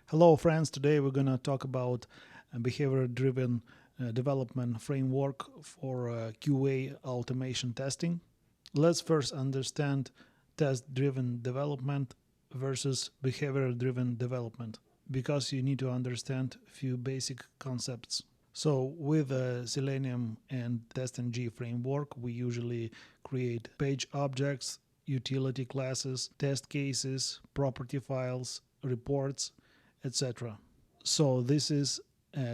Hello friends, today we're going to talk about behavior-driven development framework for QA automation testing. Let's first understand test-driven development versus behavior-driven development, because you need to understand a few basic concepts. So with Selenium and TestNG framework, we usually create page objects, utility classes, test cases, property files, reports, etc. So this is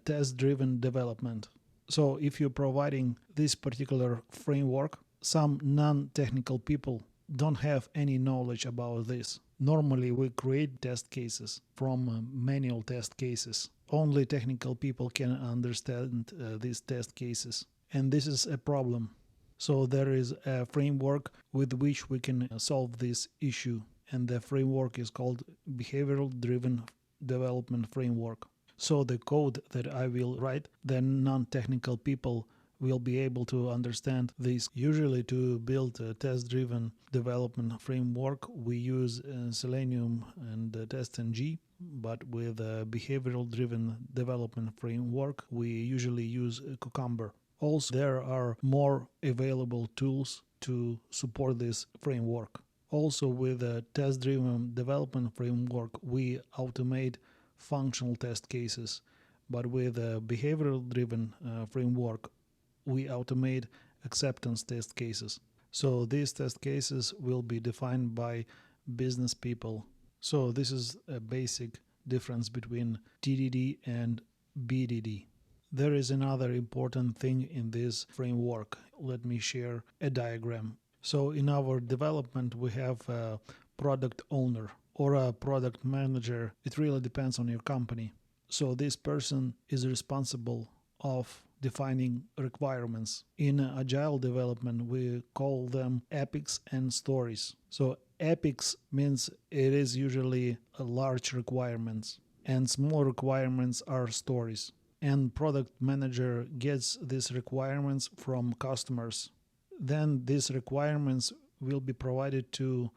test-driven development. So if you're providing this particular framework, some non-technical people don't have any knowledge about this. Normally we create test cases from manual test cases. Only technical people can understand these test cases, and this is a problem. So there is a framework with which we can solve this issue, and the framework is called behavioral driven development framework. So the code that I will write, the non-technical people will be able to understand this. Usually to build a test-driven development framework, we use Selenium and TestNG, but with a behavioral-driven development framework, we usually use Cucumber. Also, there are more available tools to support this framework. Also, with a test-driven development framework, we automate functional test cases, but with a behavioral-driven framework, we automate acceptance test cases. So these test cases will be defined by business people. So this is a basic difference between TDD and BDD. There is another important thing in this framework. Let me share a diagram. So in our development, we have a product owner or a product manager. It really depends on your company. So this person is responsible of defining requirements. In agile development, we call them epics and stories. So epics means it is usually a large requirements, and small requirements are stories. And product manager gets these requirements from customers. Then these requirements will be provided to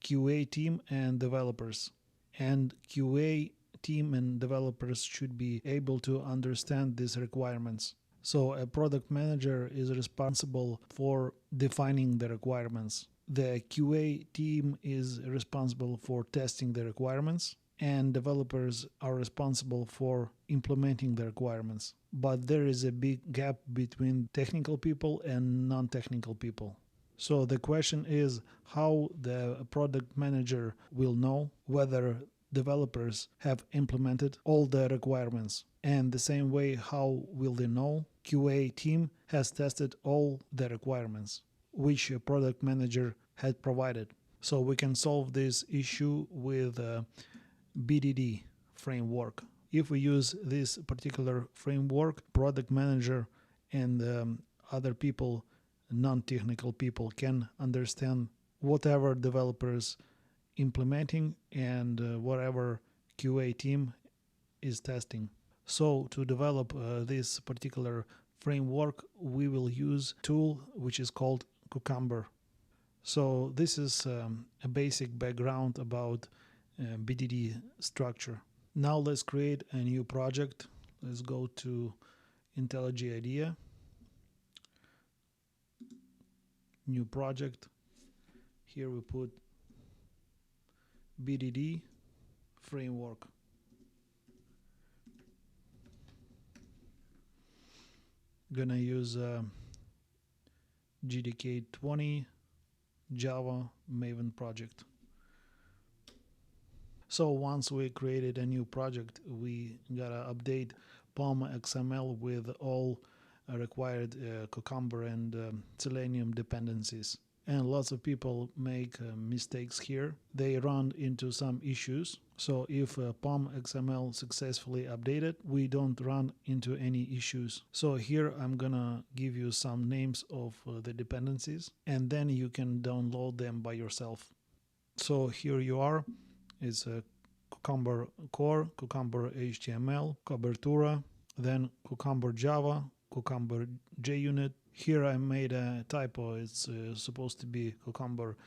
QA team and developers. And QA team and developers should be able to understand these requirements. So a product manager is responsible for defining the requirements. The QA team is responsible for testing the requirements, and developers are responsible for implementing the requirements. But there is a big gap between technical people and non-technical people. So the question is how the product manager will know whether developers have implemented all the requirements. And the same way, how will they know QA team has tested all the requirements which a product manager had provided. So we can solve this issue with BDD framework. If we use this particular framework, product manager and other people, non-technical people, can understand whatever developers implementing and whatever QA team is testing. So to develop this particular framework, we will use a tool which is called Cucumber. So this is a basic background about BDD structure. Now let's create a new project. Let's go to IntelliJ IDEA, new project. Here we put BDD framework. Gonna use GDK 20 Java Maven project. So once we created a new project, we gotta update POM XML with all required Cucumber and Selenium dependencies. And lots of people make mistakes here. They run into some issues. So if POM XML successfully updated, we don't run into any issues. So here I'm gonna give you some names of the dependencies, and then you can download them by yourself. So here you are. It's a Cucumber core, Cucumber HTML, Cobertura, then Cucumber Java, Cucumber JUnit. Here I made a typo. It's supposed to be Cucumber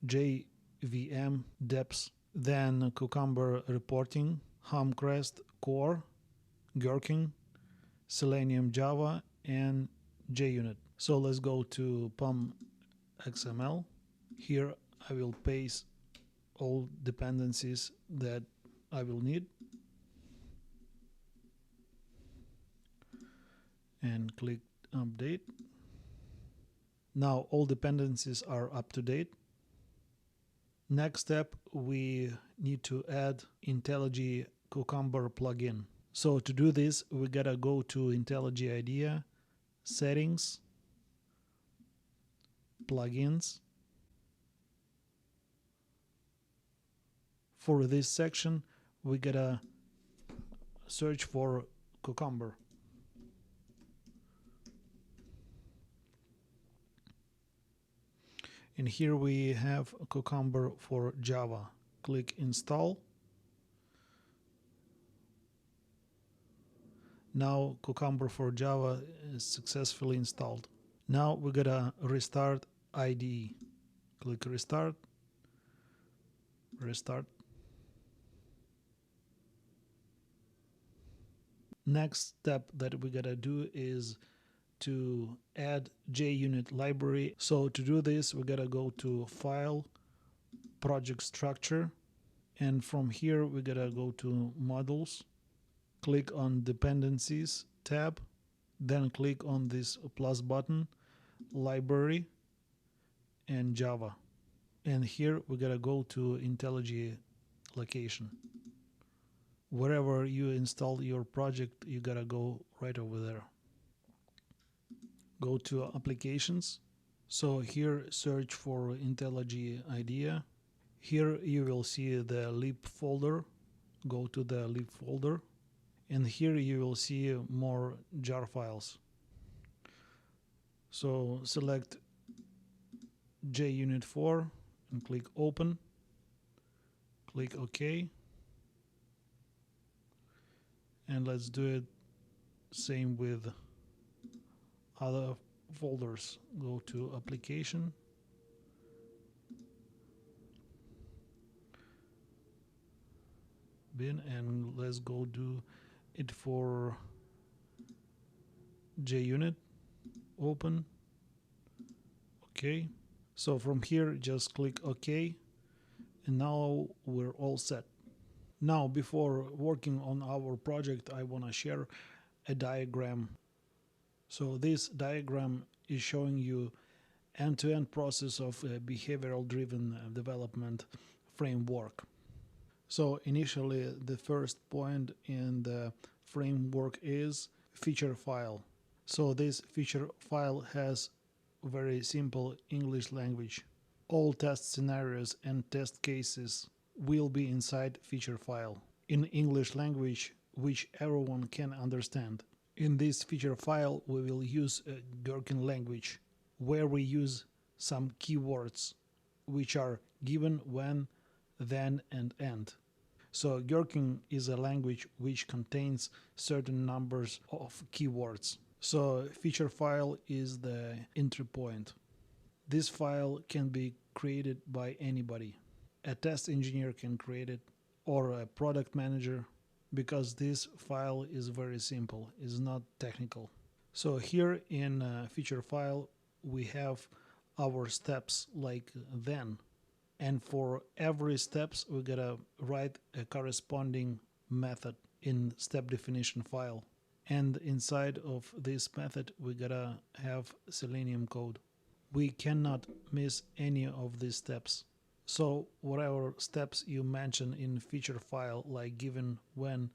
JVM depths, then Cucumber reporting, Hamcrest Core, Gherkin, Selenium Java, and JUnit. So let's go to POM XML. Here I will paste all dependencies that I will need and click update. Now all dependencies are up to date. Next step, we need to add IntelliJ Cucumber plugin. So to do this, we gotta go to IntelliJ IDEA, Settings, Plugins. For this section, we gotta search for Cucumber. And here we have Cucumber for Java. Click Install. Now Cucumber for Java is successfully installed. Now we gotta restart IDE. Click Restart. Restart. Next step that we gotta do is to add JUnit library. So to do this, we gotta go to File, Project Structure, and from here we gotta go to Modules, click on Dependencies tab, then click on this plus button, Library, and Java. And here we gotta go to IntelliJ location. Wherever you install your project, you gotta go right over there. Go to Applications. So here search for IntelliJ IDEA. Here you will see the lib folder. Go to the lib folder. And here you will see more jar files. So select JUnit 4 and click Open. Click OK. And let's do it same with other folders. Go to Application. Bin, and let's go do it for JUnit. Open. OK. So from here just click OK, and now we're all set. Now before working on our project, I want to share a diagram. So this diagram is showing you end-to-end process of a behavioral driven development framework. So initially the first point in the framework is feature file. So this feature file has very simple English language. All test scenarios and test cases will be inside feature file in English language which everyone can understand. In this feature file we will use a Gherkin language where we use some keywords which are given, when, then, and end. So Gherkin is a language which contains certain numbers of keywords. So feature file is the entry point. This file can be created by anybody. A test engineer can create it, or a product manager, because this file is very simple, it's not technical. So here in feature file we have our steps like then, and for every steps we gotta write a corresponding method in step definition file, and inside of this method we gotta have Selenium code. We cannot miss any of these steps. So whatever steps you mention in feature file, like given, when,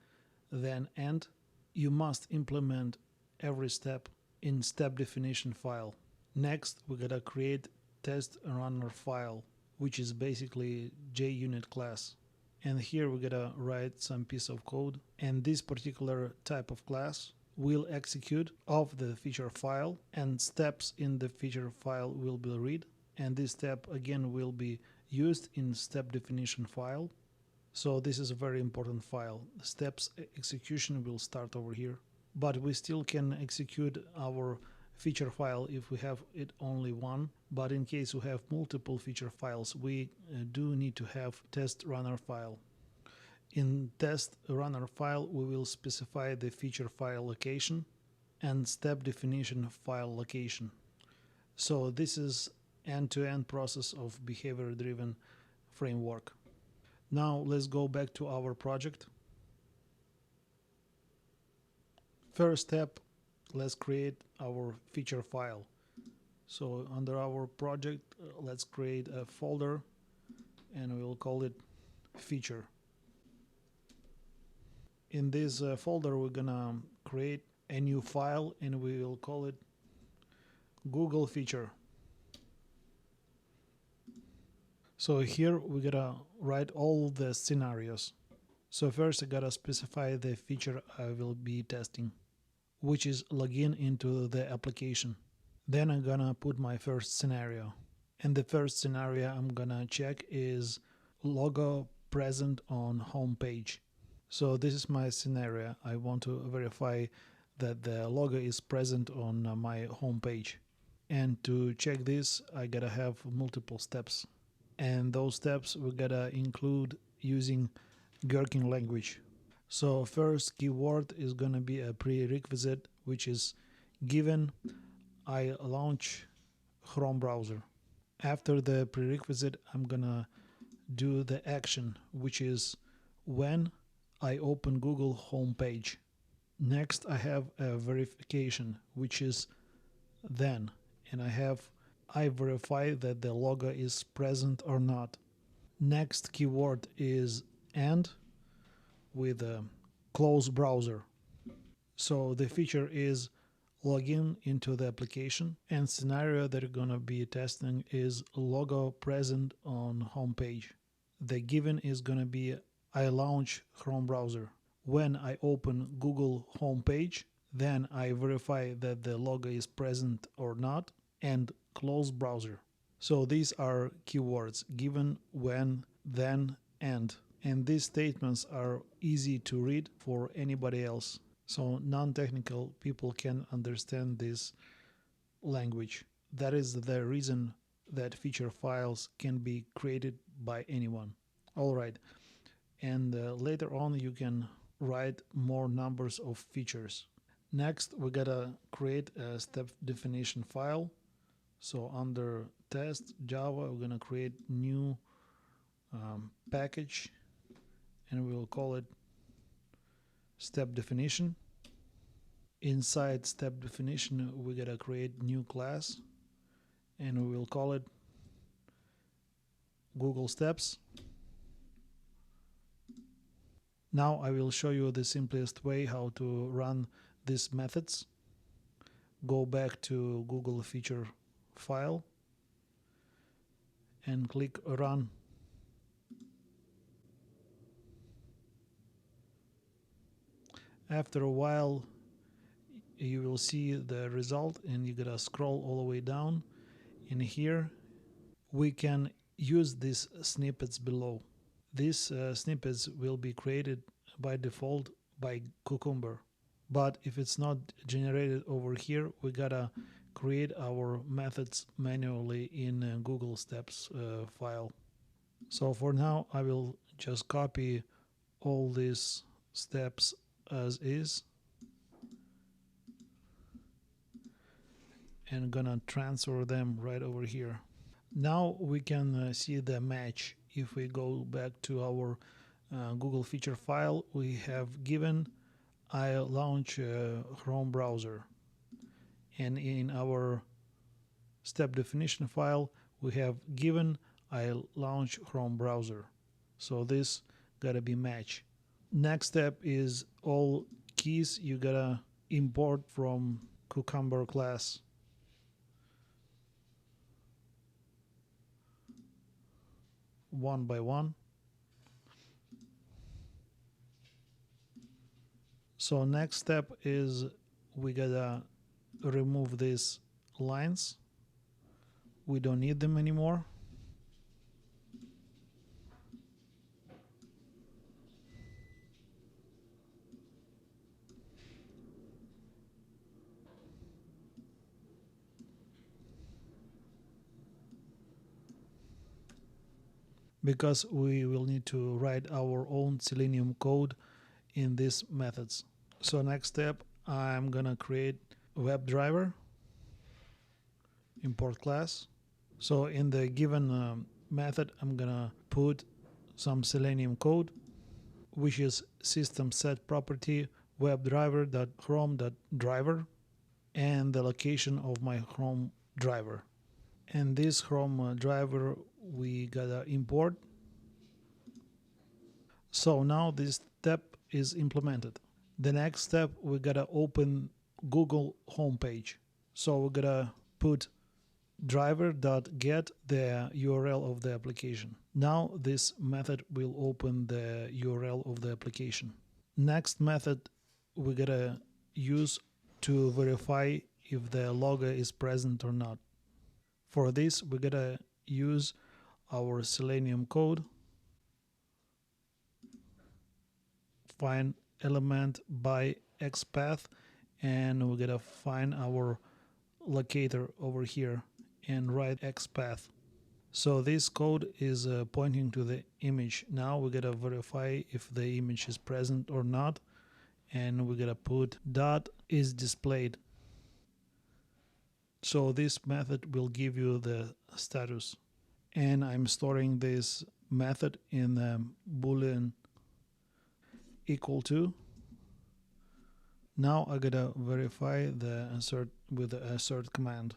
then, end, you must implement every step in step definition file. Next we gotta create test runner file, which is basically JUnit class. And here we gotta write some piece of code, and this particular type of class will execute of the feature file, and steps in the feature file will be read, and this step again will be used in step definition file. So this is a very important file. The steps execution will start over here, but we still can execute our feature file if we have it only one. But in case we have multiple feature files, we do need to have test runner file. In test runner file, we will specify the feature file location and step definition file location. So this is end-to-end process of behavior-driven framework. Now let's go back to our project. First step, let's create our feature file. So under our project, let's create a folder and we'll call it feature. In this folder, we're gonna create a new file and we will call it Google feature. So here we gotta write all the scenarios. So first I gotta specify the feature I will be testing, which is login into the application. Then I'm gonna put my first scenario. And the first scenario I'm gonna check is logo present on home page. So this is my scenario. I want to verify that the logo is present on my home page. And to check this, I gotta have multiple steps. And those steps we gotta include using Gherkin language. So first keyword is gonna be a prerequisite, which is given I launch Chrome browser. After the prerequisite, I'm gonna do the action, which is when I open Google homepage. Next, I have a verification, which is then, and I verify that the logo is present or not. Next keyword is and with a close browser. So the feature is login into the application, and scenario that you're gonna be testing is logo present on homepage. The given is gonna be I launch Chrome browser. When I open Google homepage, then I verify that the logo is present or not, and close browser. So these are keywords: given, when, then, and. And these statements are easy to read for anybody else. So non-technical people can understand this language. That is the reason that feature files can be created by anyone. All right. And later on you can write more numbers of features. Next, we gotta create a step definition file. So under test Java, we're gonna create new package and we'll call it step definition. Inside step definition, we gotta create new class and we will call it Google Steps. Now I will show you the simplest way how to run these methods. Go back to Google feature file and click run. After a while you will see the result and you gotta scroll all the way down. In here we can use these snippets below. These snippets will be created by default by Cucumber. But if it's not generated over here, we gotta create our methods manually in Google Steps file. So for now, I will just copy all these steps as is and gonna transfer them right over here. Now we can see the match. If we go back to our Google feature file, we have given I launch Chrome browser, and in our step definition file we have given I launch Chrome browser. So this gotta be match. Next step is all keys you gotta import from Cucumber class. One by one. So next step is we gotta remove these lines. We don't need them anymore. because we will need to write our own Selenium code in these methods. So next step, I'm gonna create WebDriver, import class. So in the given method, I'm gonna put some Selenium code, which is system set property WebDriver.Chrome.driver and the location of my Chrome driver. And this Chrome driver we gotta import. So now this step is implemented. The next step, we gotta open Google homepage. So we gotta put driver.get the URL of the application. Now this method will open the URL of the application. Next method we gotta use to verify if the logo is present or not. For this we gotta use our Selenium code, find element by XPath, and we gotta find our locator over here and write XPath. So this code is pointing to the image. Now we gotta verify if the image is present or not, and we gotta put dot is displayed. So this method will give you the status, and I'm storing this method in boolean equal to. Now I gotta verify the assert with the assert command.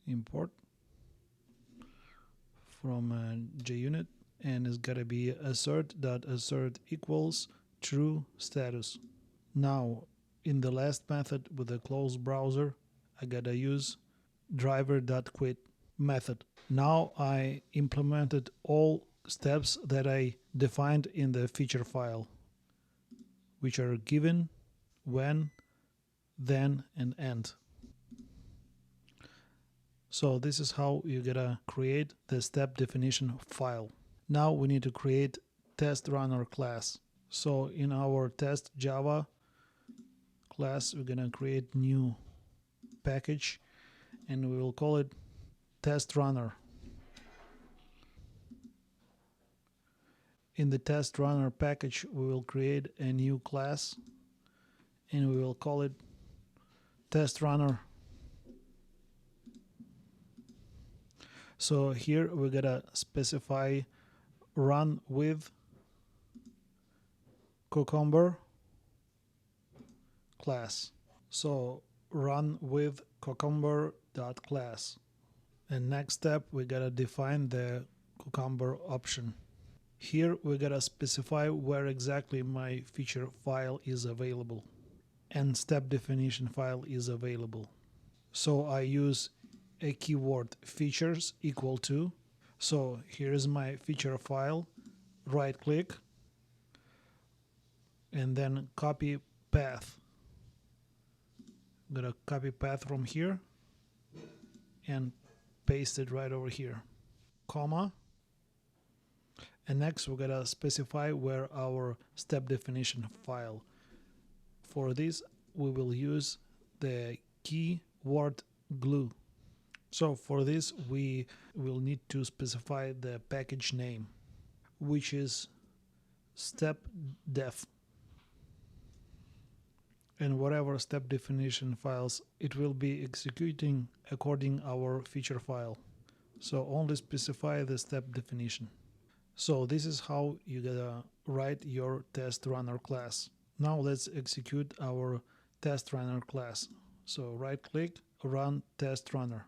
Import from JUnit, and it's gotta be assert equals true status. Now in the last method with the close browser, I gotta use driver.quit method. Now I implemented all steps that I defined in the feature file, which are given, when, then, and end. So this is how you gotta create the step definition file. Now we need to create test runner class. So in our test Java class, we're gonna create new package and we will call it test runner. In the test runner package, we will create a new class and we will call it test runner. So here we gotta specify run with cucumber class. So run with cucumber.class. And next step, we gotta define the cucumber option. Here we gotta specify where exactly my feature file is available and step definition file is available. So I use a keyword features equal to. So here is my feature file, right click and then copy path. I'm gonna copy path from here and paste it right over here, comma. And next we're gonna specify where our step definition file. For this we will use the keyword glue. So for this we will need to specify the package name, which is step def, and whatever step definition files it will be executing according our feature file. So only specify the step definition. So this is how you gotta write your test runner class. Now let's execute our test runner class. So right click, run test runner.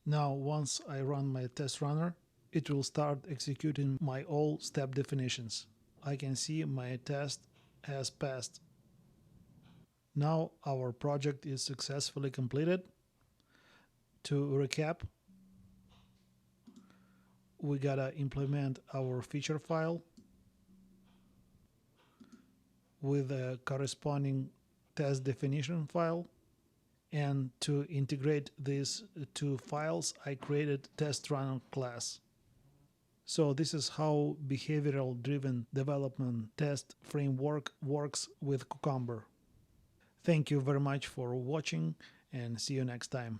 Now once I run my test runner, it will start executing my all step definitions. I can see my test has passed. Now our project is successfully completed. To recap, we gotta implement our feature file with a corresponding test definition file. And to integrate these two files, I created test runner class. So this is how behavioral driven development test framework works with Cucumber. Thank you very much for watching and see you next time.